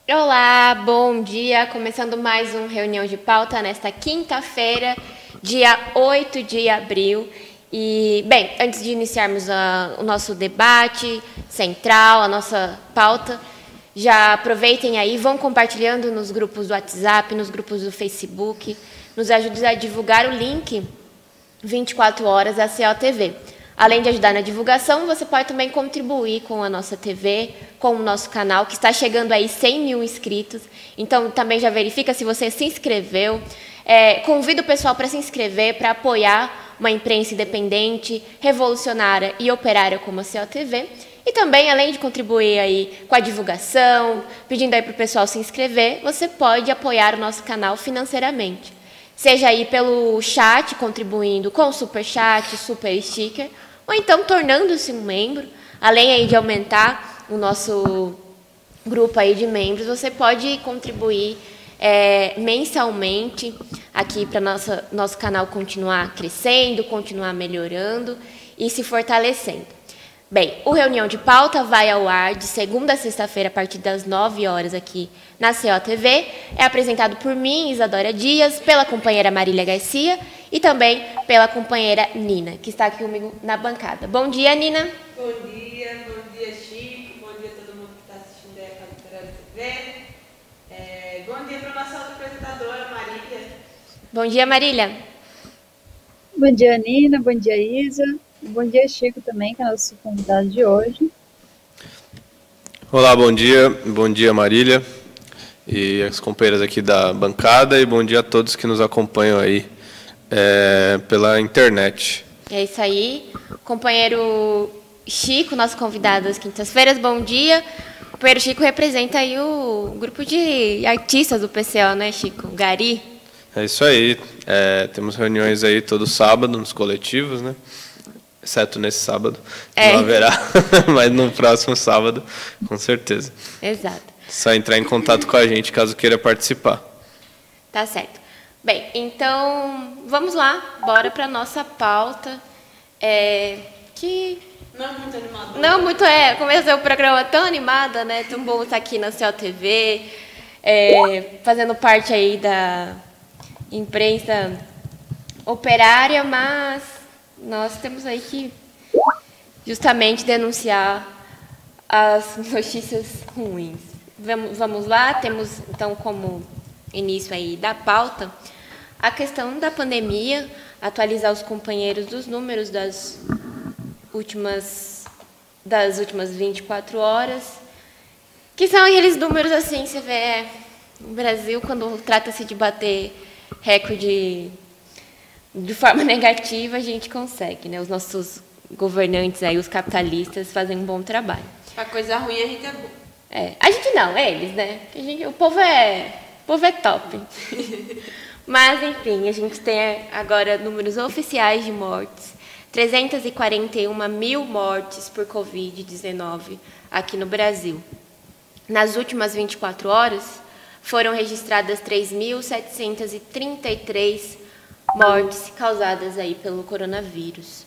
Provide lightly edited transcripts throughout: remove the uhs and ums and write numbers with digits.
Olá, bom dia. Começando mais um reunião de pauta nesta quinta-feira, dia 8 de abril. E, bem, antes de iniciarmos o nosso debate central, a nossa pauta, já aproveitem aí, vão compartilhando nos grupos do WhatsApp, nos grupos do Facebook, nos ajude a divulgar o link 24 horas da COTV. Além de ajudar na divulgação, você pode também contribuir com a nossa TV, com o nosso canal, que está chegando aí 100 mil inscritos. Então, também já verifica se você se inscreveu. Convido o pessoal para se inscrever, para apoiar uma imprensa independente, revolucionária e operária como a COTV. E também, além de contribuir aí com a divulgação, pedindo aí para o pessoal se inscrever, você pode apoiar o nosso canal financeiramente. Seja aí pelo chat, contribuindo com o super chat, super sticker, ou então tornando-se um membro. Além aí de aumentar o nosso grupo aí de membros, você pode contribuir mensalmente aqui para nosso canal continuar crescendo, continuar melhorando e se fortalecendo. Bem, o Reunião de Pauta vai ao ar de segunda a sexta-feira, a partir das 9 horas aqui na COTV. É apresentado por mim, Isadora Dias, pela companheira Marília Garcia e também pela companheira Nina, que está aqui comigo na bancada. Bom dia, Nina. Bom dia, Chico, bom dia a todo mundo que está assistindo aí a Cultura TV. Bom dia para a nossa outra apresentadora, Marília. Bom dia, Marília. Bom dia, Nina, bom dia, Isa. Bom dia, Chico, também, que é nosso convidado de hoje. Olá, bom dia Marília e as companheiras aqui da bancada e bom dia a todos que nos acompanham aí pela internet. É isso aí, companheiro Chico, nosso convidado das quintas-feiras, bom dia. O companheiro Chico representa aí o grupo de artistas do PCO, né, Chico? Gari. É isso aí, temos reuniões aí todo sábado nos coletivos, né? Exceto nesse sábado, não haverá, mas no próximo sábado, com certeza. Exato. Só entrar em contato com a gente caso queira participar. Tá certo. Bem, então, vamos lá, bora para a nossa pauta, que... Não muito animada. Não muito, começou o programa tão animada, né? Tão bom estar aqui na COTV, fazendo parte aí da imprensa operária, mas... nós temos aí que justamente denunciar as notícias ruins. Vamos lá, temos então como início aí da pauta a questão da pandemia, atualizar os companheiros dos números das últimas 24 horas, que são aqueles números assim, você vê no Brasil, quando trata-se de bater recorde de forma negativa, a gente consegue, né? Os nossos governantes aí, os capitalistas, fazem um bom trabalho. A coisa ruim a gente é boa. A gente não, eles, né? O povo é top. Mas, enfim, a gente tem agora números oficiais de mortes. 341 mil mortes por Covid-19 aqui no Brasil. Nas últimas 24 horas, foram registradas 3.733 mortes causadas aí pelo coronavírus.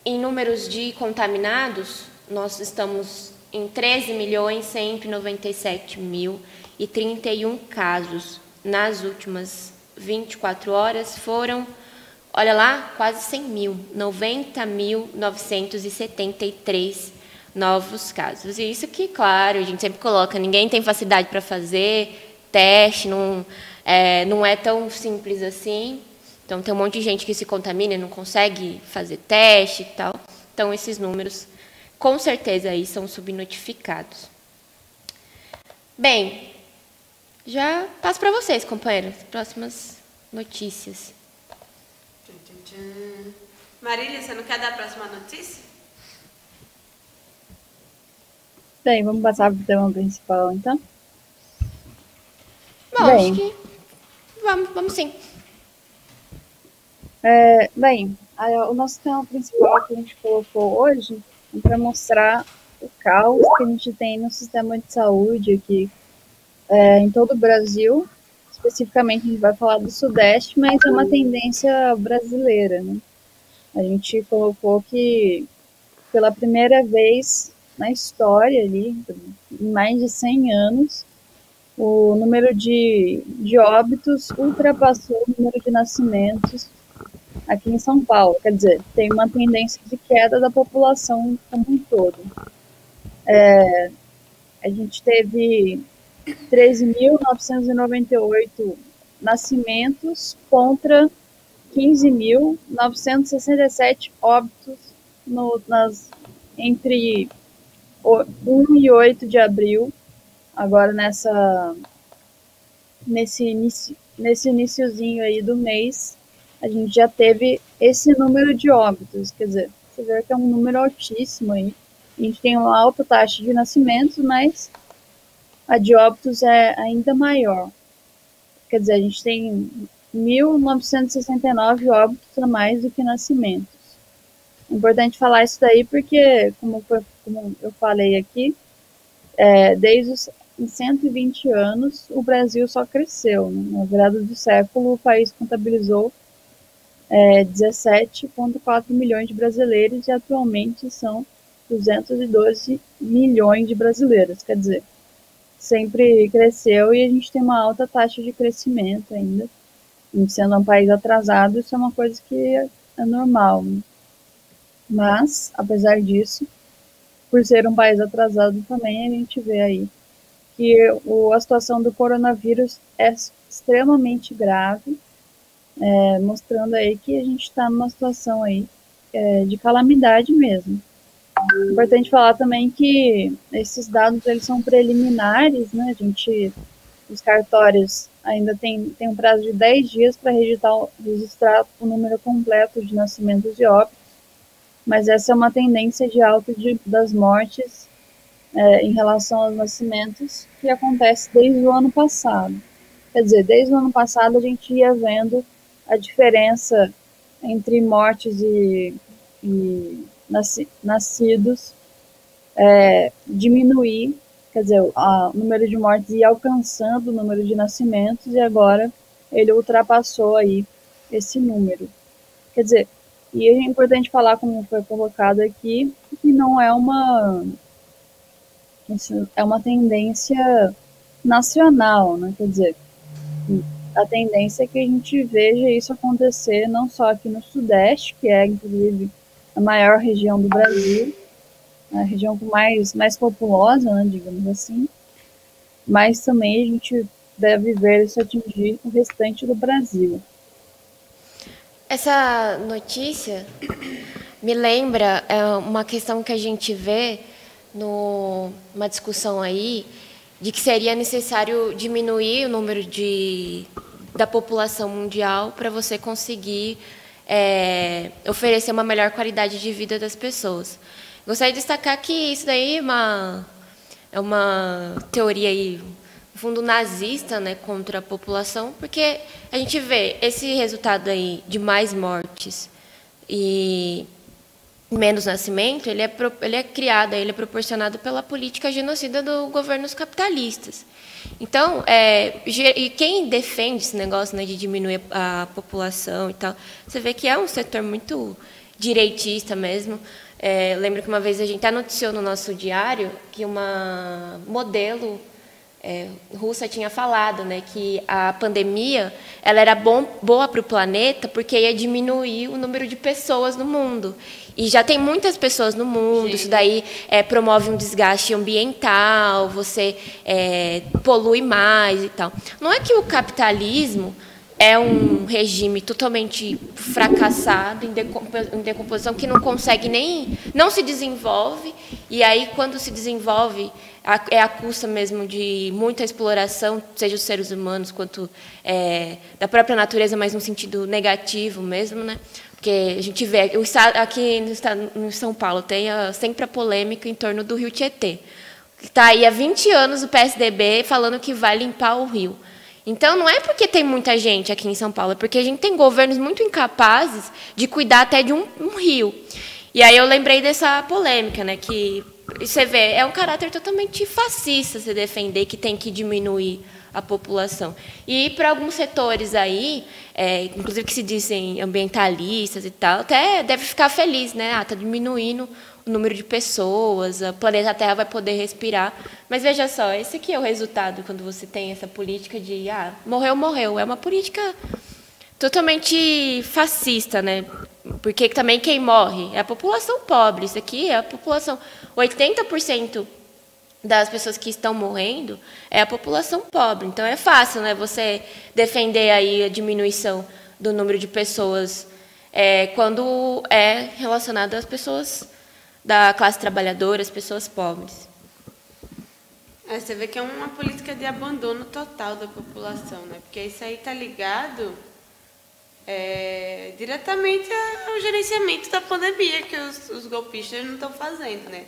Em números de contaminados, nós estamos em 13.197.031 casos. Nas últimas 24 horas foram, olha lá, quase 100 mil, 90.973 novos casos. E isso que, claro, a gente sempre coloca, ninguém tem facilidade para fazer teste, não é tão simples assim. Então, tem um monte de gente que se contamina e não consegue fazer teste e tal. Então, esses números, com certeza, aí são subnotificados. Bem, já passo para vocês, companheiros, próximas notícias. Marília, você não quer dar a próxima notícia? Bem, vamos passar para o tema principal, então? Bom, acho que vamos sim. O nosso tema principal que a gente colocou hoje é para mostrar o caos que a gente tem no sistema de saúde aqui em todo o Brasil. Especificamente, a gente vai falar do Sudeste, mas é uma tendência brasileira, né? A gente colocou que, pela primeira vez na história ali, em mais de 100 anos, o número de óbitos ultrapassou o número de nascimentos aqui em São Paulo. Quer dizer, tem uma tendência de queda da população como um todo. A gente teve 13.998 nascimentos contra 15.967 óbitos entre 1 e 8 de abril, agora nesse iniciozinho aí do mês, a gente já teve esse número de óbitos. Quer dizer, você vê que é um número altíssimo aí. A gente tem uma alta taxa de nascimentos, mas a de óbitos é ainda maior. Quer dizer, a gente tem 1.969 óbitos a mais do que nascimentos. É importante falar isso daí porque, como eu falei aqui, desde os 120 anos, o Brasil só cresceu. Né? Na virada do século, o país contabilizou 17,4 milhões de brasileiros e atualmente são 212 milhões de brasileiros. Quer dizer, sempre cresceu e a gente tem uma alta taxa de crescimento ainda. E sendo um país atrasado, isso é uma coisa que é normal. Né? Mas, apesar disso, por ser um país atrasado também, a gente vê aí que a situação do coronavírus é extremamente grave, mostrando aí que a gente está numa situação aí de calamidade mesmo. É importante falar também que esses dados eles são preliminares, né? Os cartórios ainda tem um prazo de 10 dias para registrar o número completo de nascimentos e óbitos, mas essa é uma tendência de alta das mortes em relação aos nascimentos que acontece desde o ano passado. Quer dizer, desde o ano passado a gente ia vendo a diferença entre mortes e nascidos diminuir, quer dizer, o número de mortes ia alcançando o número de nascimentos e agora ele ultrapassou aí esse número. Quer dizer, e é importante falar, como foi colocado aqui, que não é uma tendência nacional, né? Quer dizer, a tendência é que a gente veja isso acontecer não só aqui no Sudeste, que é, inclusive, a maior região do Brasil, a região mais populosa, né, digamos assim, mas também a gente deve ver isso atingir o restante do Brasil. Essa notícia me lembra uma questão que a gente vê numa discussão aí, de que seria necessário diminuir o número da população mundial para você conseguir oferecer uma melhor qualidade de vida das pessoas. Gostaria de destacar que isso daí é uma teoria aí, no fundo, nazista, né, contra a população, porque a gente vê esse resultado aí de mais mortes e menos nascimento, ele é criado, ele é proporcionado pela política genocida dos governos capitalistas. Então, e quem defende esse negócio, né, de diminuir a população e tal, você vê que é um setor muito direitista mesmo. Lembro que uma vez a gente até noticiou no nosso diário que uma modelo russa tinha falado, né, que a pandemia ela era boa para o planeta porque ia diminuir o número de pessoas no mundo. E já tem muitas pessoas no mundo, isso daí promove um desgaste ambiental, você polui mais e tal. Não é que o capitalismo é um regime totalmente fracassado, em decomposição, que não consegue não se desenvolve, e aí, quando se desenvolve, é à custa mesmo de muita exploração, seja dos seres humanos, quanto da própria natureza, mas no sentido negativo mesmo, né? Porque a gente vê, aqui no São Paulo, tem sempre a polêmica em torno do Rio Tietê. Está aí há 20 anos o PSDB falando que vai limpar o rio. Então, não é porque tem muita gente aqui em São Paulo, é porque a gente tem governos muito incapazes de cuidar até de um rio. E aí eu lembrei dessa polêmica, né, que você vê, é um caráter totalmente fascista se defender que tem que diminuir a população. E para alguns setores aí, inclusive que se dizem ambientalistas e tal, até deve ficar feliz, né? Está diminuindo o número de pessoas, o planeta Terra vai poder respirar. Mas veja só, esse aqui é o resultado quando você tem essa política de morreu, morreu. É uma política totalmente fascista, né? Porque também quem morre é a população pobre. Isso aqui é a população. 80% das pessoas que estão morrendo é a população pobre. Então é fácil, né, você defender aí a diminuição do número de pessoas quando é relacionado às pessoas da classe trabalhadora, as pessoas pobres. Você vê que é uma política de abandono total da população, né? Porque isso aí está ligado diretamente ao gerenciamento da pandemia que os golpistas não estão fazendo, né?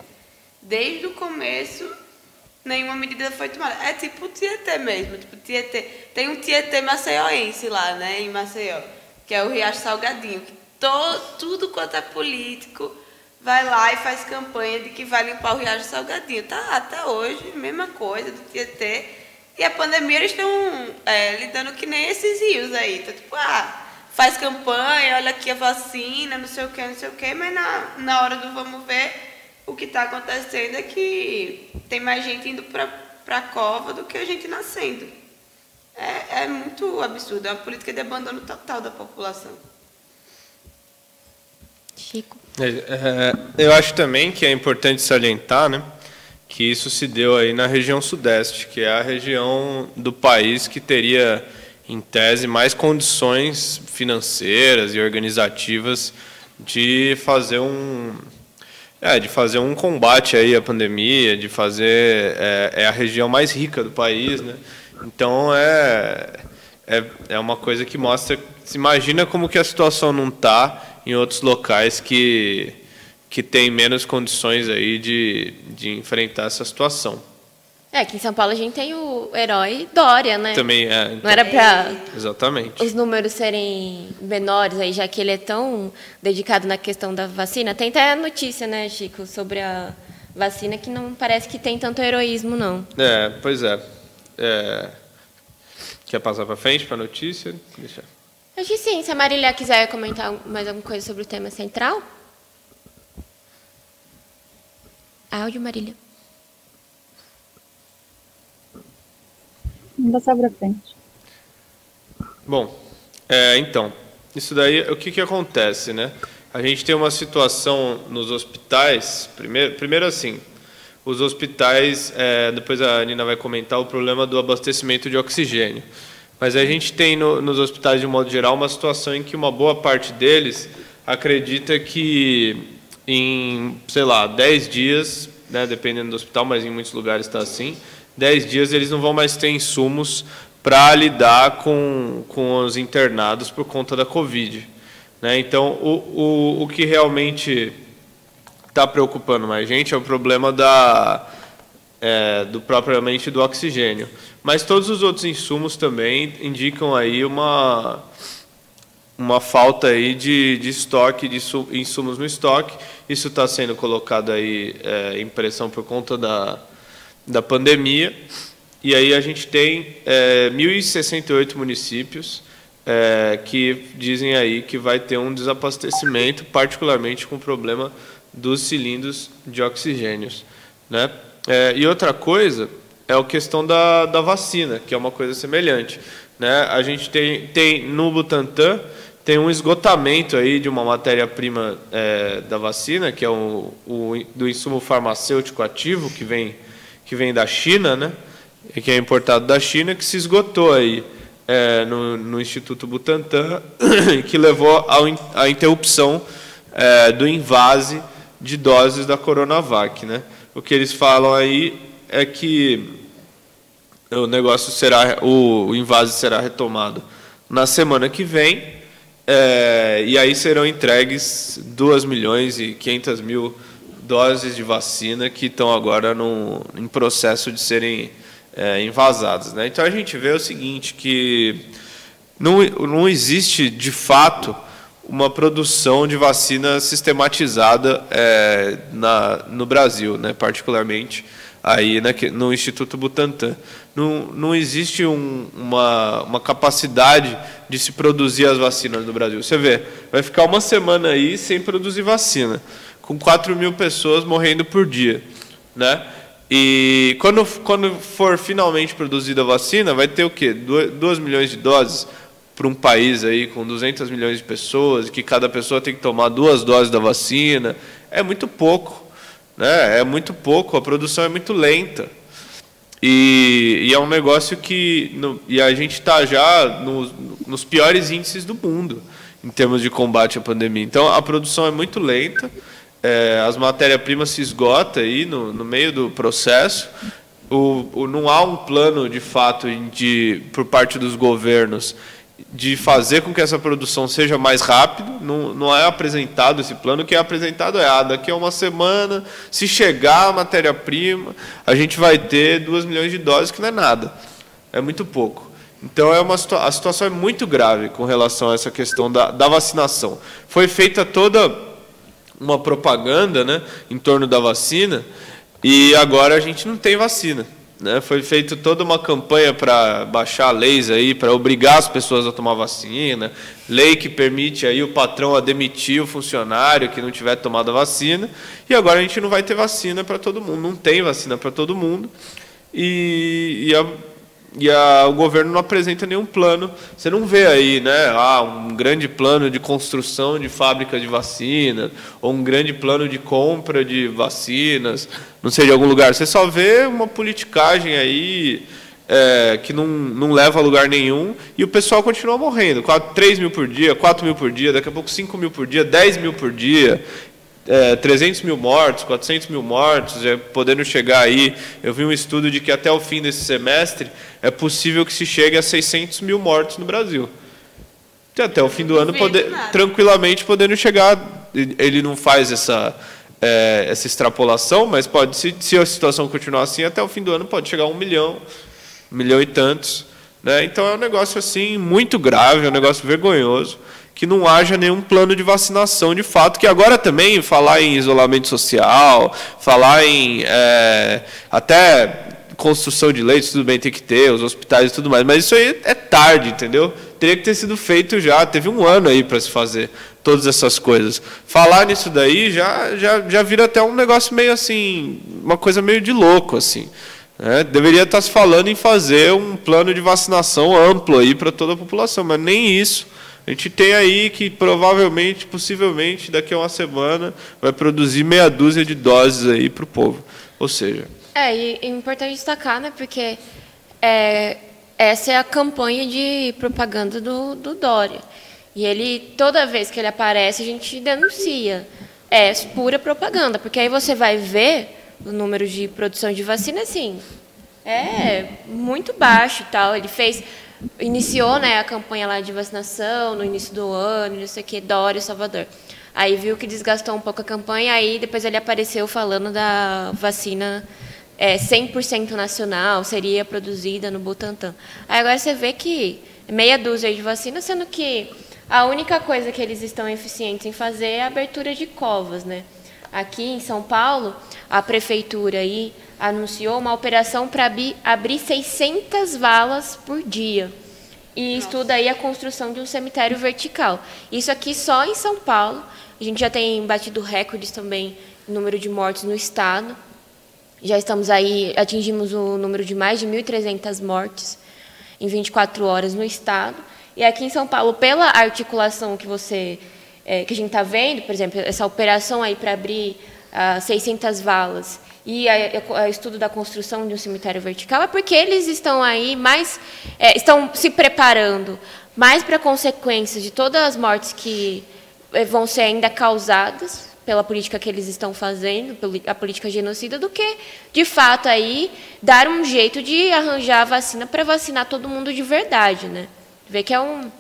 Desde o começo, nenhuma medida foi tomada. É tipo o Tietê mesmo. Tipo, tem um Tietê maceioense lá, né, em Maceió, que é o Riacho Salgadinho. Que tudo quanto é político vai lá e faz campanha de que vai limpar o Riacho Salgadinho. Tá até hoje, mesma coisa do Tietê. E a pandemia eles estão lidando que nem esses rios aí. Então, tipo, faz campanha, olha aqui a vacina, não sei o que, mas na hora do vamos ver, o que está acontecendo é que tem mais gente indo para a cova do que a gente nascendo. É muito absurdo, é uma política de abandono total da população. Chico. Eu acho também que é importante salientar, né, que isso se deu aí na região sudeste, que é a região do país que teria, em tese, mais condições financeiras e organizativas de fazer um combate aí à pandemia, de fazer a região mais rica do país, né? Então é uma coisa que mostra, se imagina como que a situação não está em outros locais que tem menos condições aí de enfrentar essa situação. Aqui em São Paulo a gente tem o herói Dória, né? Também então, não era para exatamente os números serem menores, aí, já que ele é tão dedicado na questão da vacina. Tem até a notícia, né, Chico, sobre a vacina, que não parece que tem tanto heroísmo, não. Pois é. Quer passar para frente para a notícia? Deixa. Acho que sim. Se a Marília quiser comentar mais alguma coisa sobre o tema central. Áudio, Marília. Não passar para frente. Bom, então, isso daí, o que acontece, né? A gente tem uma situação nos hospitais, primeiro assim, os hospitais, depois a Nina vai comentar o problema do abastecimento de oxigênio, mas a gente tem nos hospitais, de um modo geral, uma situação em que uma boa parte deles acredita que em, 10 dias, né, dependendo do hospital, mas em muitos lugares está assim, 10 dias eles não vão mais ter insumos para lidar com os internados por conta da Covid, né? Então, o que realmente está preocupando mais gente é o problema propriamente do oxigênio. Mas todos os outros insumos também indicam aí uma falta aí de estoque, de insumos no estoque. Isso está sendo colocado aí em pressão por conta da pandemia, e aí a gente tem 1.068 municípios que dizem aí que vai ter um desabastecimento, particularmente com o problema dos cilindros de oxigênios, né? E outra coisa é a questão da vacina, que é uma coisa semelhante, né? A gente tem no Butantan tem um esgotamento aí de uma matéria-prima da vacina, que é do insumo farmacêutico ativo que vem da China, né? Que é importado da China, que se esgotou aí no Instituto Butantan, que levou à interrupção do invase de doses da Coronavac, né? O que eles falam aí é que o invase será retomado na semana que vem, e aí serão entregues 2.500.000 doses de vacina que estão agora em processo de serem envasadas, né? Então a gente vê o seguinte, que não existe de fato uma produção de vacina sistematizada no Brasil, né? Particularmente aí no Instituto Butantan. Não existe uma capacidade de se produzir as vacinas no Brasil. Você vê, vai ficar uma semana aí sem produzir vacina, com 4 mil pessoas morrendo por dia, né? E quando for finalmente produzida a vacina, vai ter o quê? 2 milhões de doses para um país aí com 200 milhões de pessoas, que cada pessoa tem que tomar 2 doses da vacina. É muito pouco, né? É muito pouco, a produção é muito lenta. E é um negócio que e a gente está já nos piores índices do mundo em termos de combate à pandemia. Então, a produção é muito lenta, as matérias-primas se esgotam aí no meio do processo. Não há um plano, de fato, por parte dos governos, de fazer com que essa produção seja mais rápida. Não é apresentado esse plano. O que é apresentado daqui a uma semana, se chegar a matéria-prima, a gente vai ter 2 milhões de doses, que não é nada, é muito pouco. Então, a situação é muito grave com relação a essa questão da vacinação. Foi feita toda uma propaganda, né, em torno da vacina, e agora a gente não tem vacina, né? Foi feita toda uma campanha para baixar leis aí, para obrigar as pessoas a tomar vacina, lei que permite aí o patrão a demitir o funcionário que não tiver tomado a vacina, e agora a gente não vai ter vacina para todo mundo, não tem vacina para todo mundo, o governo não apresenta nenhum plano. Você não vê aí, né, um grande plano de construção de fábrica de vacina, ou um grande plano de compra de vacinas, não sei, de algum lugar. Você só vê uma politicagem aí que não leva a lugar nenhum, e o pessoal continua morrendo. 3 mil por dia, 4 mil por dia, daqui a pouco 5 mil por dia, 10 mil por dia. 300 mil mortos, 400 mil mortos, podendo chegar aí. Eu vi um estudo de que até o fim desse semestre é possível que se chegue a 600 mil mortos no Brasil. Até o fim do ano, tranquilamente podendo chegar. Ele não faz essa extrapolação, mas pode, se a situação continuar assim, até o fim do ano pode chegar a 1 milhão e tantos, né? Então é um negócio assim muito grave, é um negócio vergonhoso, que não haja nenhum plano de vacinação de fato, que agora também falar em isolamento social, falar em até construção de leitos, tudo bem, tem que ter, os hospitais e tudo mais, mas isso aí é tarde, entendeu? Teria que ter sido feito já, teve 1 ano aí para se fazer todas essas coisas. Falar nisso daí já vira até um negócio meio assim, uma coisa meio de louco, assim. Deveria estar se falando em fazer um plano de vacinação amplo aí para toda a população, mas nem isso. A gente tem aí que provavelmente, possivelmente, daqui a uma semana, vai produzir meia dúzia de doses aí para o povo. Ou seja... E é importante destacar, né, porque essa é a campanha de propaganda do Dória. E ele, toda vez que ele aparece, a gente denuncia. É pura propaganda, porque aí você vai ver o número de produção de vacina, assim, é muito baixo e tal. Ele iniciou, né, a campanha lá de vacinação no início do ano, não sei o que, Dória, Salvador. Aí viu que desgastou um pouco a campanha, aí depois ele apareceu falando da vacina 100% nacional, seria produzida no Butantan. Aí agora você vê que meia dúzia de vacina, sendo que a única coisa que eles estão eficientes em fazer é a abertura de covas, né? Aqui em São Paulo, a prefeitura aí anunciou uma operação para abrir 600 valas por dia. E estuda aí a construção de um cemitério vertical. Isso aqui só em São Paulo. A gente já tem batido recordes também no número de mortes no estado. Já estamos aí, atingimos o número de mais de 1.300 mortes em 24 horas no estado. E aqui em São Paulo, pela articulação que a gente está vendo, por exemplo, essa operação aí para abrir 600 valas e o estudo da construção de um cemitério vertical, é porque eles estão aí estão se preparando mais para consequências de todas as mortes que vão ser ainda causadas pela política que eles estão fazendo, a política genocida, do que, de fato, aí dar um jeito de arranjar a vacina para vacinar todo mundo de verdade, né? Vê que é um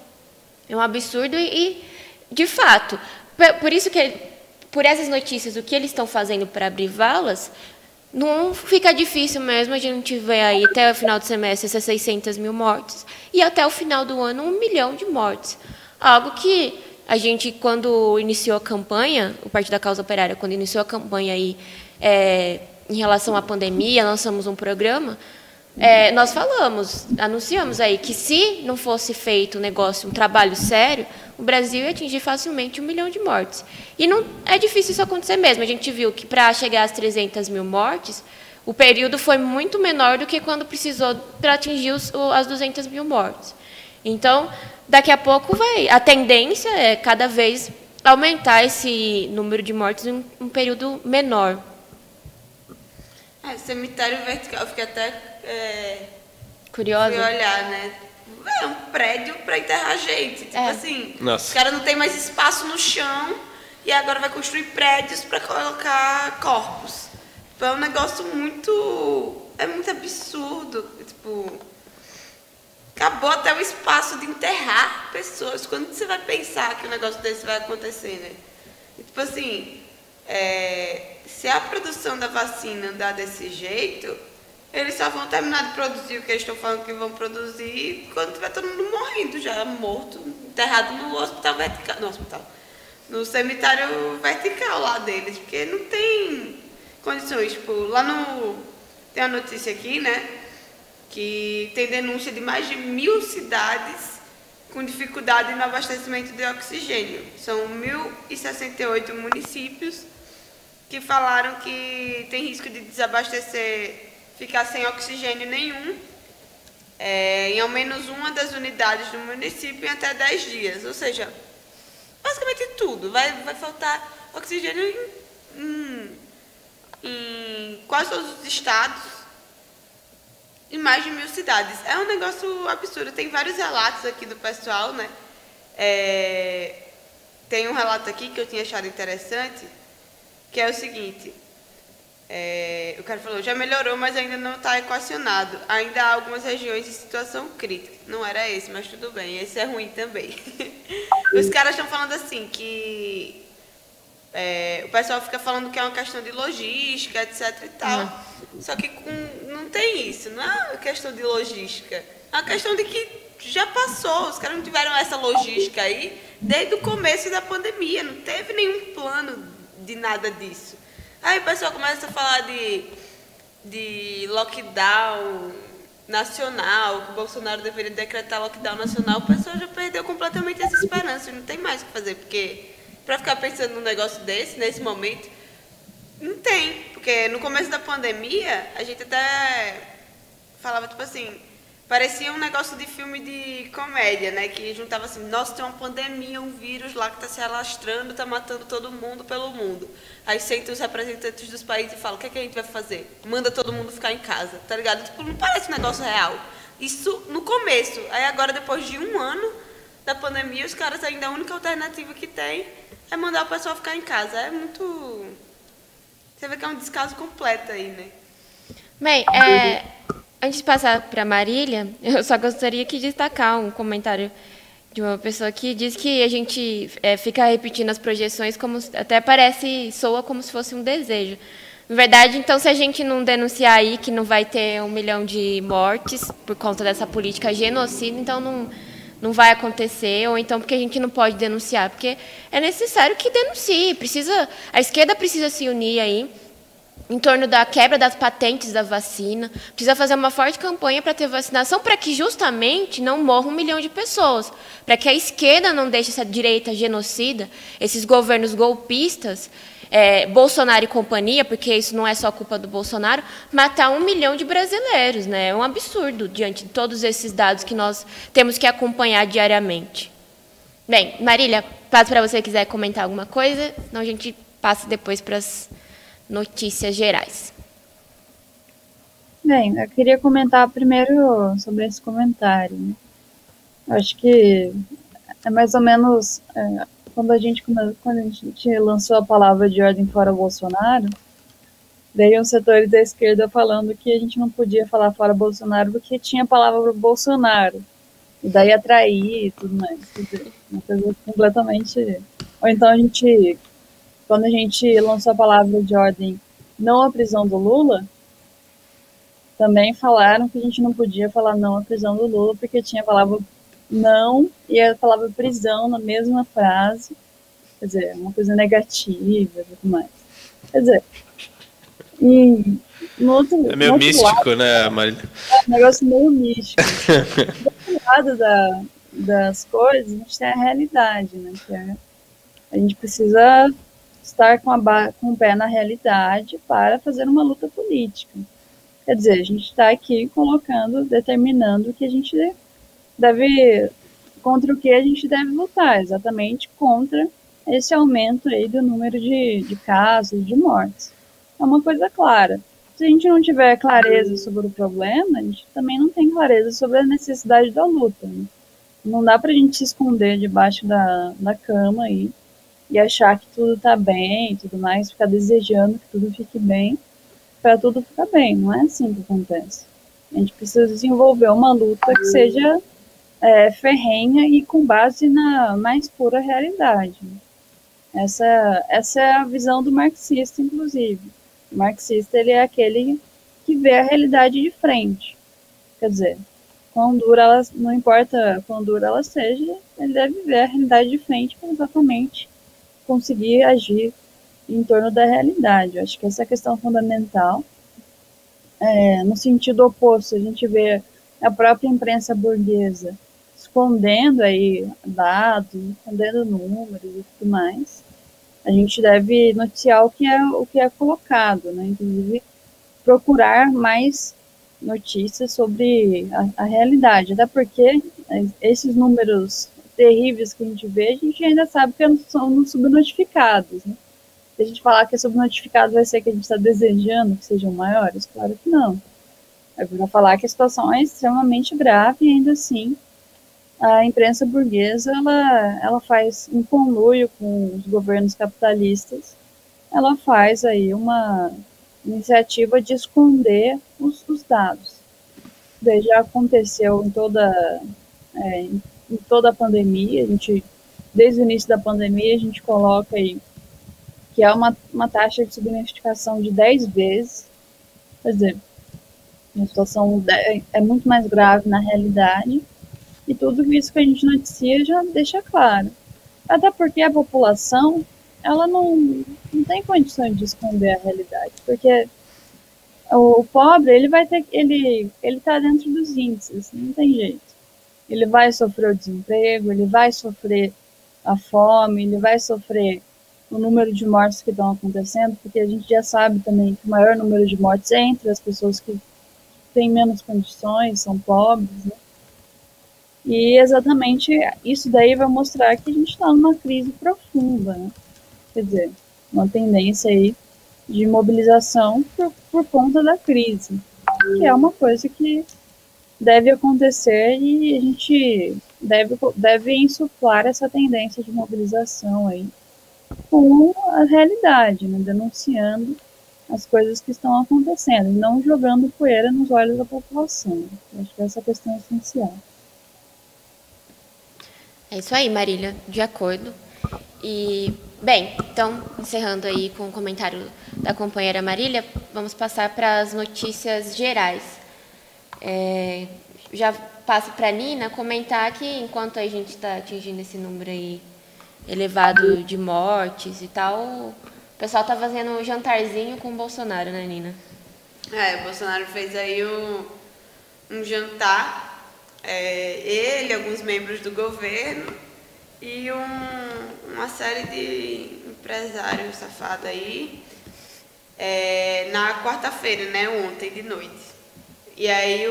absurdo e, de fato, por isso que, por essas notícias, o que eles estão fazendo para abrir valas, não fica difícil mesmo a gente ver aí até o final do semestre essas 600 mil mortes e até o final do ano 1 milhão de mortes. Algo que a gente, quando iniciou a campanha, o Partido da Causa Operária, quando iniciou a campanha aí, em relação à pandemia, lançamos um programa, nós anunciamos aí que se não fosse feito um trabalho sério, o Brasil ia atingir facilmente 1 milhão de mortes. E não é difícil isso acontecer mesmo. A gente viu que para chegar às 300 mil mortes, o período foi muito menor do que quando precisou para atingir as 200 mil mortes. Então, daqui a pouco a tendência é cada vez aumentar esse número de mortes em um período menor. Cemitério vertical, eu fiquei até curiosa. Fui olhar, né? É um prédio para enterrar gente. Tipo assim, Nossa. Os caras não tem mais espaço no chão e agora vai construir prédios para colocar corpos. Tipo, é um negócio muito... É muito absurdo. Tipo, acabou até o espaço de enterrar pessoas. Quando você vai pensar que um negócio desse vai acontecer, né? E, tipo assim, se a produção da vacina andar desse jeito, eles só vão terminar de produzir o que eles estão falando que vão produzir quando tiver todo mundo morrendo, já morto, enterrado no hospital vertical. No cemitério vertical lá deles, porque não tem condições. Tipo, lá tem uma notícia aqui, né? Que tem denúncia de mais de 1.000 cidades com dificuldade no abastecimento de oxigênio. São 1.068 municípios que falaram que tem risco de desabastecer, ficar sem oxigênio nenhum em ao menos uma das unidades do município em até 10 dias. Ou seja, basicamente tudo. Vai faltar oxigênio em quase todos os estados, em mais de 1.000 cidades. É um negócio absurdo. Tem vários relatos aqui do pessoal, né? Tem um relato aqui que eu tinha achado interessante, que é o seguinte. O cara falou, já melhorou, mas ainda não está equacionado. Ainda há algumas regiões em situação crítica. Não era esse, mas tudo bem. Esse é ruim também. Os caras estão falando assim, que o pessoal fica falando que é uma questão de logística, etc e tal. Só que não tem isso. Não é uma questão de logística. É uma questão de que já passou. Os caras não tiveram essa logística aí desde o começo da pandemia. Não teve nenhum plano de nada disso. Aí o pessoal começa a falar de lockdown nacional, que o Bolsonaro deveria decretar lockdown nacional. O pessoal já perdeu completamente essa esperança, não tem mais o que fazer, porque para ficar pensando num negócio desse, nesse momento, não tem. Porque no começo da pandemia, a gente até falava, tipo assim, parecia um negócio de filme de comédia, né? Que juntava assim, nossa, tem uma pandemia, um vírus lá que está se alastrando, está matando todo mundo pelo mundo. Aí sentam os representantes dos países e falam, o que é que a gente vai fazer? Manda todo mundo ficar em casa, tá ligado? Tipo, não parece um negócio real. Isso no começo. Aí agora, depois de 1 ano da pandemia, os caras ainda a única alternativa que tem é mandar o pessoal ficar em casa. É muito... Você vê que é um descaso completo aí, né? Bem, antes de passar para a Marília, eu só gostaria de destacar um comentário de uma pessoa que diz que a gente fica repetindo as projeções como até soa como se fosse um desejo. Na verdade, então, se a gente não denunciar aí que não vai ter 1 milhão de mortes por conta dessa política genocida, então não vai acontecer, ou então porque a gente não pode denunciar, porque é necessário que denuncie, a esquerda precisa se unir aí em torno da quebra das patentes da vacina, precisa fazer uma forte campanha para ter vacinação, para que justamente não morra 1 milhão de pessoas, para que a esquerda não deixe essa direita genocida, esses governos golpistas, Bolsonaro e companhia, porque isso não é só culpa do Bolsonaro, matar 1 milhão de brasileiros, né? É um absurdo diante de todos esses dados que nós temos que acompanhar diariamente. Bem, Marília, passo para você quiser comentar alguma coisa, senão a gente passa depois para as notícias gerais. Bem, eu queria comentar primeiro sobre esse comentário, né? Acho que é mais ou menos quando a gente lançou a palavra de ordem fora Bolsonaro, veio um setores da esquerda falando que a gente não podia falar fora Bolsonaro porque tinha a palavra Bolsonaro, e daí atrair e tudo mais. Quer dizer, uma coisa completamente... Ou então quando a gente lançou a palavra de ordem não à prisão do Lula, também falaram que a gente não podia falar não à prisão do Lula porque tinha a palavra não e a palavra prisão na mesma frase. Quer dizer, uma coisa negativa e tudo mais. Quer dizer, e no outro, é meio místico, lado, né, Marília? É um negócio meio místico. Do outro lado das coisas, a gente tem a realidade, né? Que a gente precisa estar com o pé na realidade para fazer uma luta política. Quer dizer, a gente está aqui colocando, determinando o que a gente deve, contra o que a gente deve lutar, exatamente contra esse aumento aí do número de casos, de mortes. É uma coisa clara. Se a gente não tiver clareza sobre o problema, a gente também não tem clareza sobre a necessidade da luta. Né? Não dá para a gente se esconder debaixo da cama aí e achar que tudo está bem e tudo mais, ficar desejando que tudo fique bem, para tudo ficar bem. Não é assim que acontece. A gente precisa desenvolver uma luta que seja ferrenha e com base na mais pura realidade. Essa é a visão do marxista, inclusive. O marxista ele é aquele que vê a realidade de frente. Quer dizer, quão dura ela, não importa quão dura ela seja, ele deve ver a realidade de frente para exatamente conseguir agir em torno da realidade. Eu acho que essa é a questão fundamental. No sentido oposto, a gente vê a própria imprensa burguesa escondendo aí dados, escondendo números e tudo mais. A gente deve noticiar o que é colocado, né? Inclusive procurar mais notícias sobre a realidade, até porque esses números terríveis que a gente vê, a gente ainda sabe que são subnotificados, né? Se a gente falar que é subnotificado, vai ser que a gente está desejando que sejam maiores? Claro que não. É para falar que a situação é extremamente grave e ainda assim a imprensa burguesa ela faz em conluio com os governos capitalistas, ela faz aí uma iniciativa de esconder os dados. Daí já aconteceu em toda a pandemia, desde o início da pandemia a gente coloca aí que é uma taxa de subnotificação de 10 vezes, quer dizer, a situação é muito mais grave na realidade, e tudo isso que a gente noticia já deixa claro. Até porque a população, ela não tem condições de esconder a realidade, porque o pobre, ele está dentro dos índices, não tem jeito. Ele vai sofrer o desemprego, ele vai sofrer a fome, ele vai sofrer o número de mortes que estão acontecendo, porque a gente já sabe também que o maior número de mortes é entre as pessoas que têm menos condições, são pobres, né? E exatamente isso daí vai mostrar que a gente está numa crise profunda, né? Quer dizer, uma tendência aí de mobilização por conta da crise, que é uma coisa que deve acontecer e a gente deve insuflar essa tendência de mobilização aí com a realidade, né? Denunciando as coisas que estão acontecendo e não jogando poeira nos olhos da população. Eu acho que essa é a questão essencial. É isso aí, Marília, de acordo. E, bem, então, encerrando aí com o comentário da companheira Marília, vamos passar para as notícias gerais. Já passo para a Nina comentar que, enquanto a gente está atingindo esse número aí elevado de mortes e tal, o pessoal está fazendo um jantarzinho com o Bolsonaro, né, Nina? O Bolsonaro fez aí um jantar, ele, alguns membros do governo e uma série de empresários safados aí, na quarta-feira, né, ontem de noite. E aí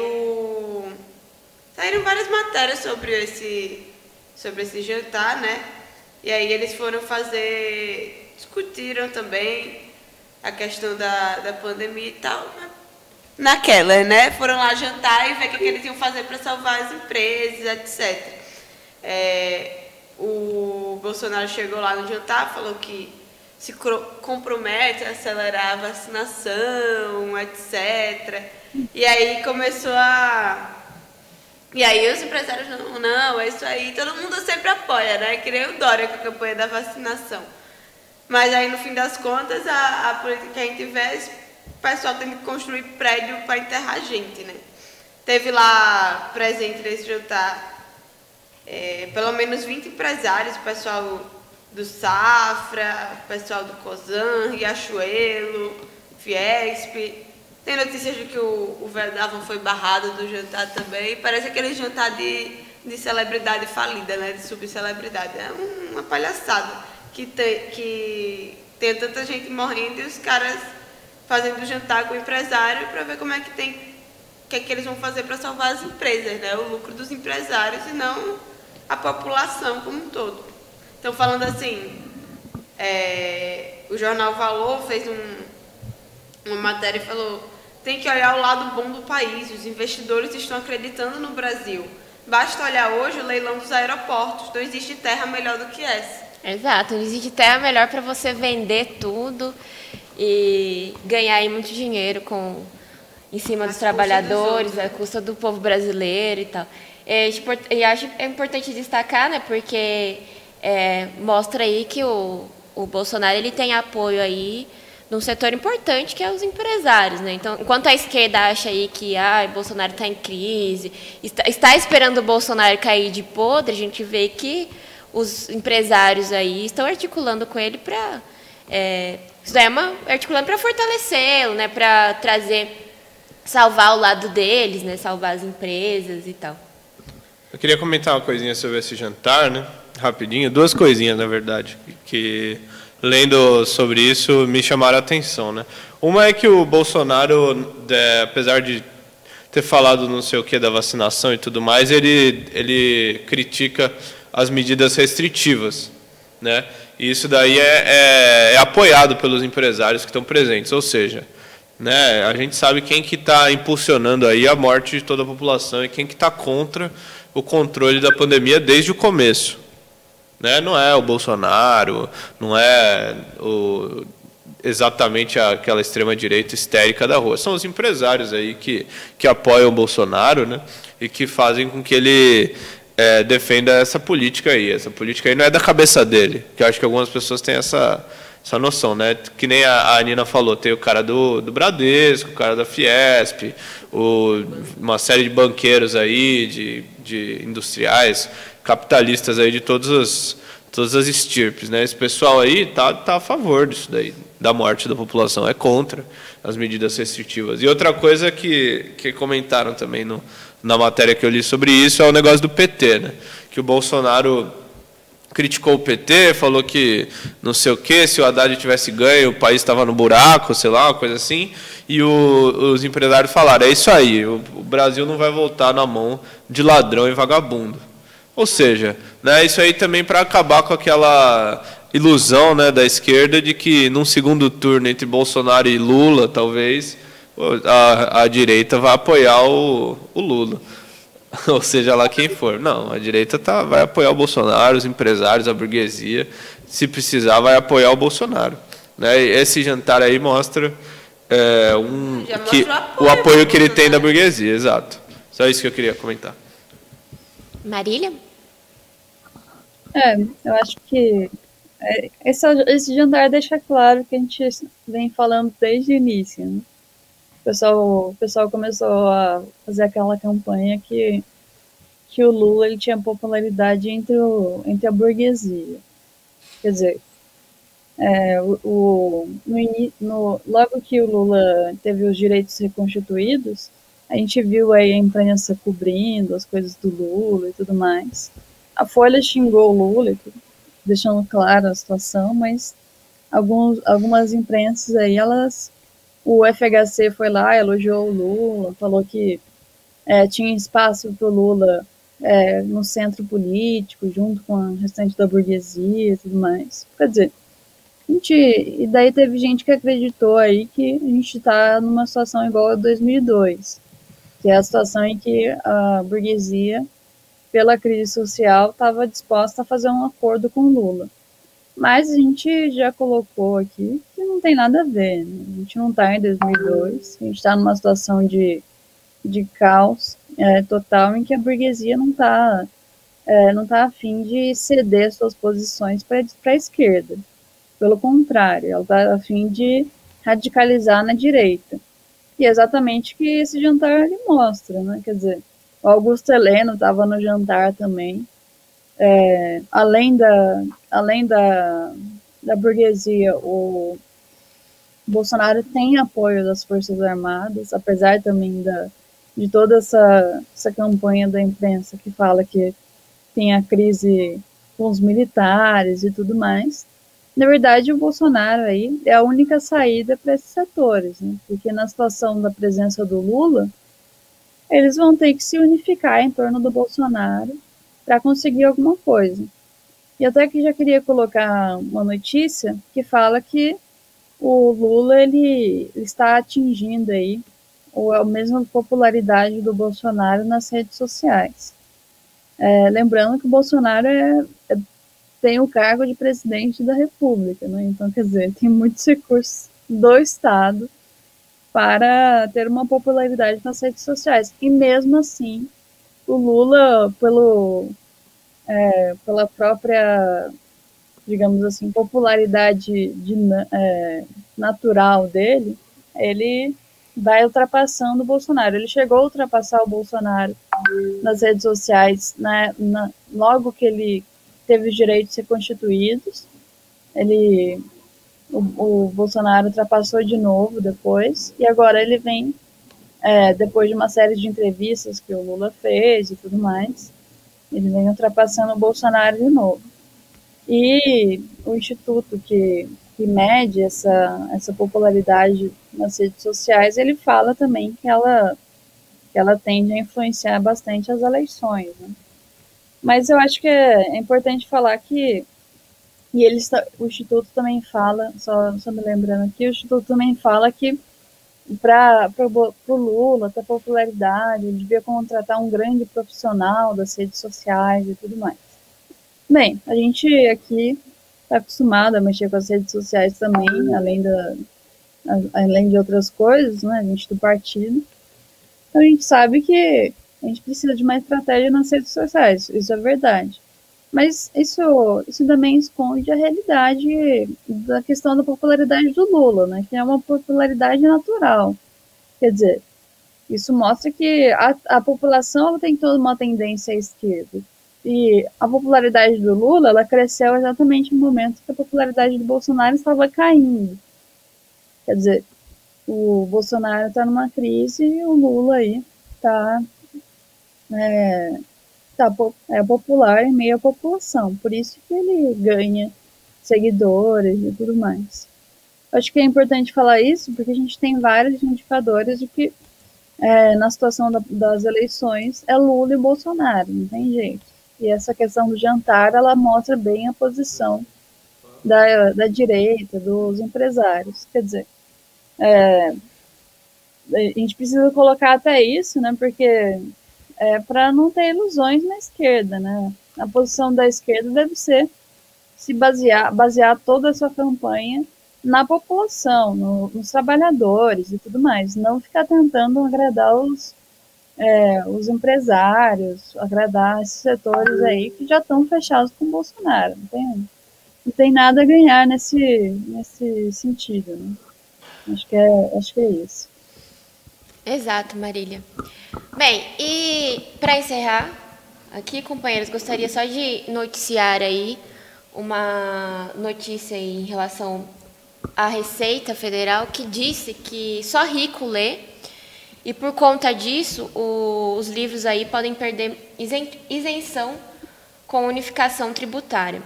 saíram várias matérias sobre esse jantar, né? E aí eles foram discutiram também a questão da pandemia e tal, né? Naquela, né? Foram lá jantar e ver o que eles iam fazer para salvar as empresas, etc. O Bolsonaro chegou lá no jantar, falou que se compromete a acelerar a vacinação, etc. E aí começou E aí os empresários, não, é isso aí, todo mundo sempre apoia, né? Que nem o Dória com a campanha da vacinação. Mas aí, no fim das contas, a política que a gente vê, o pessoal tem que construir prédio para enterrar a gente, né? Teve lá presente nesse jantar pelo menos 20 empresários, o pessoal do Safra, o pessoal do Cosan, Riachuelo, Fiesp. Tem notícias de que o Velho Davon foi barrado do jantar também. Parece aquele jantar de de celebridade falida, né? De subcelebridade. É uma palhaçada que tem tanta gente morrendo e os caras fazendo jantar com o empresário para ver como é que tem, o que é que eles vão fazer para salvar as empresas, né? O lucro dos empresários e não a população como um todo. Então, falando assim, o jornal Valor fez uma matéria e falou: tem que olhar o lado bom do país, os investidores estão acreditando no Brasil. Basta olhar hoje o leilão dos aeroportos, não existe terra melhor do que essa. Exato, não existe terra melhor para você vender tudo e ganhar aí muito dinheiro em cima dos trabalhadores, à custa do povo brasileiro e tal. E acho importante destacar, né, porque mostra aí que o Bolsonaro ele tem apoio aí num setor importante que é os empresários, né? Então, enquanto a esquerda acha aí que Bolsonaro está em crise, está esperando o Bolsonaro cair de podre, a gente vê que os empresários aí estão articulando com ele para articulando para fortalecê-lo, né? Para salvar o lado deles, né? Salvar as empresas e tal. Eu queria comentar uma coisinha sobre esse jantar, né? Rapidinho, duas coisinhas, na verdade, que lendo sobre isso me chamaram a atenção, né? Uma é que o Bolsonaro, apesar de ter falado não sei o que da vacinação e tudo mais, ele critica as medidas restritivas, né? E isso daí é apoiado pelos empresários que estão presentes, ou seja, né, a gente sabe quem que está impulsionando aí a morte de toda a população e quem que está contra o controle da pandemia desde o começo. Né? Não é o Bolsonaro, não é exatamente aquela extrema-direita histérica da rua. São os empresários aí que apoiam o Bolsonaro, né? E que fazem com que ele defenda essa política aí. Essa política aí não é da cabeça dele, que eu acho que algumas pessoas têm essa noção, né? Que nem a Nina falou, tem o cara do Bradesco, o cara da Fiesp, uma série de banqueiros aí, de industriais, capitalistas aí de todas as estirpes, né? Esse pessoal aí tá a favor disso daí, da morte da população, é contra as medidas restritivas. E outra coisa que comentaram também na matéria que eu li sobre isso é o negócio do PT, né? Que o Bolsonaro criticou o PT, falou que não sei o quê, se o Haddad tivesse ganho, o país estava no buraco, sei lá, uma coisa assim. E os empresários falaram, é isso aí, o Brasil não vai voltar na mão de ladrão e vagabundo. Ou seja, né, isso aí também para acabar com aquela ilusão, né, da esquerda de que num segundo turno entre Bolsonaro e Lula, talvez, a direita vai apoiar o Lula. Ou seja lá quem for. Não, a direita vai apoiar o Bolsonaro, os empresários, a burguesia. Se precisar, vai apoiar o Bolsonaro. Né? E esse jantar aí mostra o apoio que ele tem da burguesia, exato. Só isso que eu queria comentar. Marília? Eu acho que esse jantar deixa claro que a gente vem falando desde o início, né? O pessoal começou a fazer aquela campanha que o Lula ele tinha popularidade entre a burguesia. Quer dizer, logo que o Lula teve os direitos reconstituídos, a gente viu aí a imprensa cobrindo as coisas do Lula e tudo mais. A Folha xingou o Lula, deixando clara a situação, mas algumas imprensas aí, o FHC foi lá, elogiou o Lula, falou que tinha espaço para o Lula no centro político, junto com o restante da burguesia e tudo mais. Quer dizer, e daí teve gente que acreditou aí que a gente está numa situação igual a 2002, que é a situação em que a burguesia, pela crise social, estava disposta a fazer um acordo com o Lula. Mas a gente já colocou aqui que não tem nada a ver, né? A gente não está em 2002, a gente está numa situação de caos total em que a burguesia não tá a fim de ceder suas posições para a esquerda. Pelo contrário, ela está a fim de radicalizar na direita. E é exatamente o que esse jantar ele mostra, né? Quer dizer, o Augusto Heleno estava no jantar também. Além da burguesia, o Bolsonaro tem apoio das Forças Armadas, apesar também de toda essa campanha da imprensa que fala que tem a crise com os militares e tudo mais. Na verdade, o Bolsonaro aí é a única saída para esses setores, né? Porque na situação da presença do Lula, eles vão ter que se unificar em torno do Bolsonaro para conseguir alguma coisa. E até que já queria colocar uma notícia que fala que o Lula ele está atingindo aí a mesma popularidade do Bolsonaro nas redes sociais. Lembrando que o Bolsonaro tem o cargo de presidente da República, né? Então, quer dizer, tem muitos recursos do Estado para ter uma popularidade nas redes sociais. E mesmo assim, o Lula, pela própria, digamos assim, popularidade natural dele, ele vai ultrapassando o Bolsonaro. Ele chegou a ultrapassar o Bolsonaro nas redes sociais, né, logo que ele teve o direito de ser constituído. O Bolsonaro ultrapassou de novo depois, e agora ele vem, depois de uma série de entrevistas que o Lula fez e tudo mais, ele vem ultrapassando o Bolsonaro de novo. E o instituto que mede essa popularidade nas redes sociais, ele fala também que ela tende a influenciar bastante as eleições, né? Mas eu acho que é importante falar que o Instituto também fala, só me lembrando aqui, o Instituto também fala que para o Lula ter popularidade, ele devia contratar um grande profissional das redes sociais e tudo mais. Bem, a gente aqui está acostumado a mexer com as redes sociais também, além de outras coisas, né, a gente do partido. Então a gente sabe que a gente precisa de uma estratégia nas redes sociais, isso é verdade. Mas isso também esconde a realidade da questão da popularidade do Lula, né, que é uma popularidade natural. Quer dizer, isso mostra que a população ela tem toda uma tendência à esquerda. E a popularidade do Lula ela cresceu exatamente no momento que a popularidade do Bolsonaro estava caindo. Quer dizer, o Bolsonaro está numa crise e o Lula aí está popular em meio à população. Por isso que ele ganha seguidores e tudo mais. Acho que é importante falar isso porque a gente tem vários indicadores de que na situação das eleições é Lula e Bolsonaro, não tem jeito. E essa questão do jantar, ela mostra bem a posição da direita, dos empresários. Quer dizer, a gente precisa colocar até isso, né, porque para não ter ilusões na esquerda, né? A posição da esquerda deve ser se basear toda a sua campanha na população, nos trabalhadores e tudo mais, não ficar tentando agradar os empresários, agradar esses setores aí que já estão fechados com o Bolsonaro. Não tem nada a ganhar nesse sentido, né? Acho que é isso. Exato, Marília. Bem, e para encerrar aqui, companheiros, gostaria só de noticiar aí uma notícia em relação à Receita Federal que disse que só rico lê e por conta disso os livros aí podem perder isenção com unificação tributária.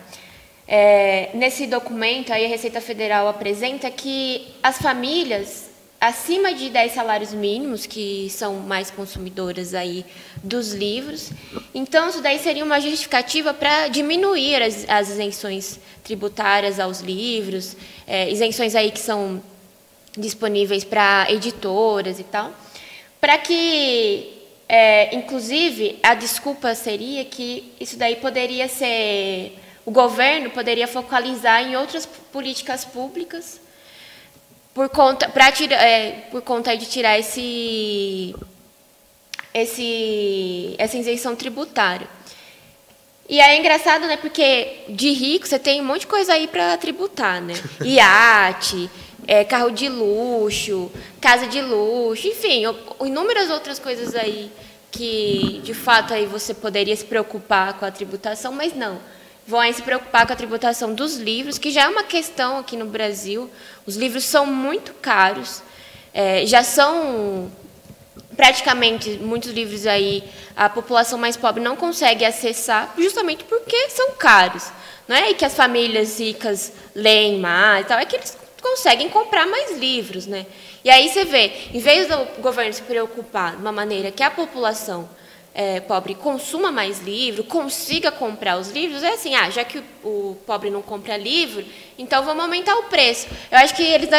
Nesse documento aí a Receita Federal apresenta que as famílias acima de 10 salários mínimos, que são mais consumidoras aí dos livros, então isso daí seria uma justificativa para diminuir as isenções tributárias aos livros, isenções aí que são disponíveis para editoras e tal, para que, inclusive, a desculpa seria que isso daí poderia ser, o governo poderia focalizar em outras políticas públicas por conta de tirar essa isenção tributária. E é engraçado, né? Porque de rico você tem um monte de coisa aí para tributar, né? Iate, carro de luxo, casa de luxo, enfim, inúmeras outras coisas aí que, de fato, aí você poderia se preocupar com a tributação, mas não. Vão aí se preocupar com a tributação dos livros, que já é uma questão aqui no Brasil. Os livros são muito caros, já são praticamente muitos livros aí a população mais pobre não consegue acessar, justamente porque são caros. Não é que as famílias ricas leem mais, tal, é que eles conseguem comprar mais livros, né? E aí você vê, em vez do governo se preocupar de uma maneira que a população pobre consuma mais livro, consiga comprar os livros, é assim, já que o pobre não compra livro, então vamos aumentar o preço. Eu acho que eles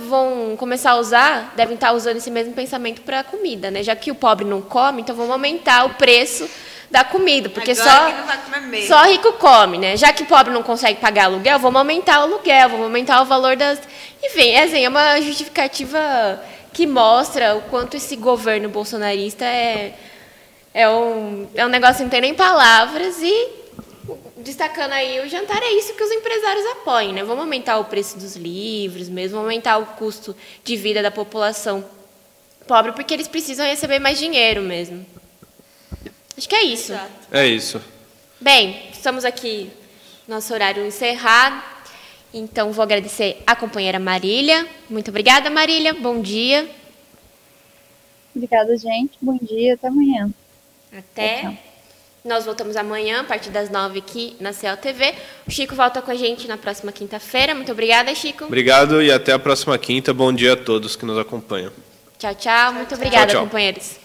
vão começar a devem estar usando esse mesmo pensamento para a comida, né? Já que o pobre não come, então vamos aumentar o preço da comida, porque só rico come, né? Já que o pobre não consegue pagar aluguel, vamos aumentar o aluguel, vamos aumentar o valor das... Enfim, é uma justificativa que mostra o quanto esse governo bolsonarista é um negócio que não tem nem palavras. E destacando aí o jantar, é isso que os empresários apoiam, né? Vamos aumentar o preço dos livros mesmo, vamos aumentar o custo de vida da população pobre, porque eles precisam receber mais dinheiro mesmo. Acho que é isso. Exato. É isso. Bem, estamos aqui, nosso horário encerrado. Então, vou agradecer a companheira Marília. Muito obrigada, Marília. Bom dia. Obrigada, gente. Bom dia. Até amanhã. Até. Tchau. Nós voltamos amanhã, a partir das 9 aqui na CLTV. O Chico volta com a gente na próxima quinta-feira. Muito obrigada, Chico. Obrigado e até a próxima quinta. Bom dia a todos que nos acompanham. Tchau, tchau. Muito obrigada, Tchau, tchau. companheiros.